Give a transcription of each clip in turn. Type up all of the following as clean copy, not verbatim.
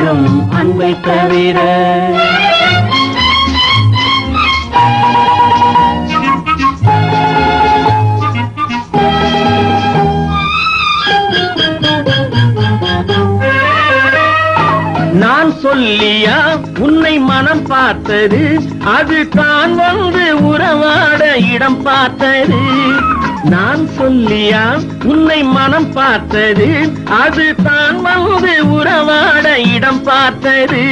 தோன்றும் அன்பை தவிர. நான் சொல்லியா உன்னை மனம் பார்த்தது, அது தான் வந்து உறவாட இடம் பார்த்தது. நான் சொல்லியா உன்னை மனம் பார்த்தது, அது தான் வந்து உறவாட இடம் பார்த்தது.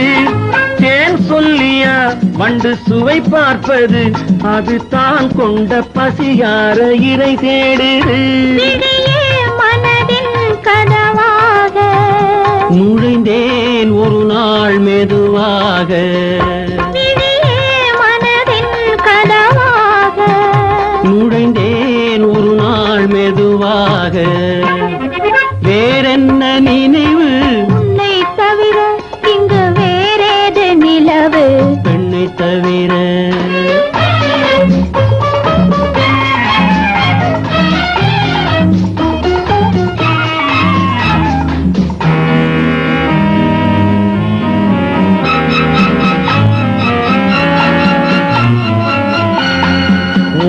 தேன் சொல்லியா வண்டு சுவை பார்ப்பது, அது தான் கொண்ட பசியார இறை தேடுது. மனதின் கதவாக நுழைந்தேன் ஒரு நாள் மெதுவாக. மனதின் கதவாக நுழைந்தேன் ஒரு நாள் மெதுவாக. வேறென்ன நினைவு உன்னை தவிர, இங்கு வேறேது நிலவு பெண்ணை தவிர.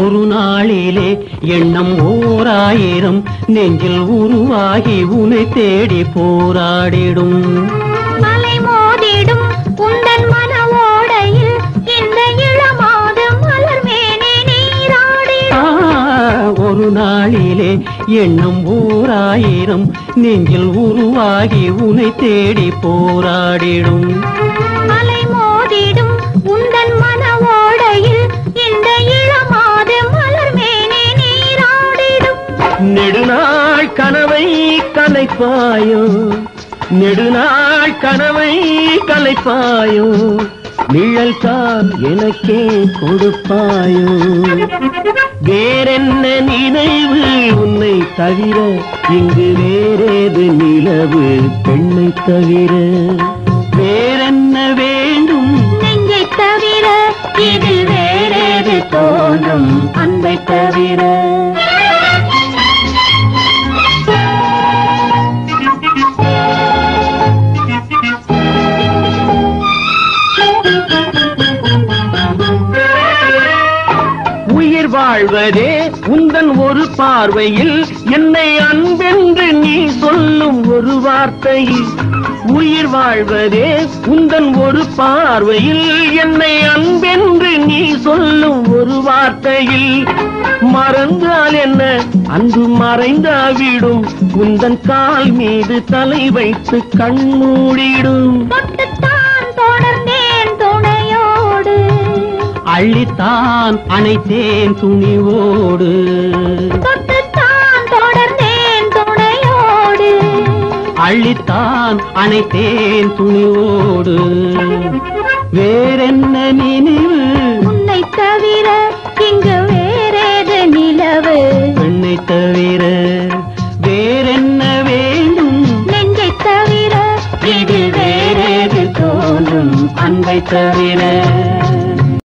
ஒரு நாளிலே எண்ணம் 1000 நெஞ்சில் உருவாகி உன்னை தேடி போராடிடும். மலை மோதிடும் உந்தன் மன ஓடையில் இந்த இளமாது மலர் மேனே நீராடிடும். ஒரு நாளிலே எண்ணம் 1000 நெஞ்சில் உருவாகி உன்னை தேடி போராடிடும். மலை மோதிடும் உந்தன் மன ஓடையில் இந்த இளமாது மலர் மேனே நீராடிடும். நெடுநாள் கனவை கலைப்பாயோ, நெடுநாள் கனவை கலைப்பாயோ, நிழல் தான் எனக்கே கொடுப்பாயோ. வேறென்ன நினைவு உன்னை தவிர, இங்கு வேறேது நிலவு பெண்ணை தவிர. வேறென்ன வேண்டும் நெஞ்சை தவிர, இது வேறேது தோன்றும் அன்பை தவிர. உயிர் வாழ்வதே உந்தன் ஒரு பார்வையில், என்னை அன்பென்று நீ சொல்லும் ஒரு வார்த்தையில். உயிர் வாழ்வதே உந்தன் ஒரு பார்வையில், என்னை அன்பென்று நீ சொல்லும் ஒரு வார்த்தையில். மறந்தால் என்ன அன்பு மறைந்தாவிடும், உந்தன் கால் மீது தலை வைத்து கண்மூடிடும். தொட்டுத்தான் தொடர்ந்தேன் துணையோடு, அள்ளித்தான் அணைத்தேன் துணிவோடு. தொட்டுத்தான் தொடர்ந்தேன் துணையோடு, அள்ளித்தான் அணைத்தேன் துணிவோடு. வேறென்ன நினைவு உன்னை தவிர, இங்கு வேறேது நிலவு பெண்ணை தவிர. வேறென்ன வேண்டும் நெஞ்சை தவிர, இது வேறேது தோன்றும் அன்பை தவிர.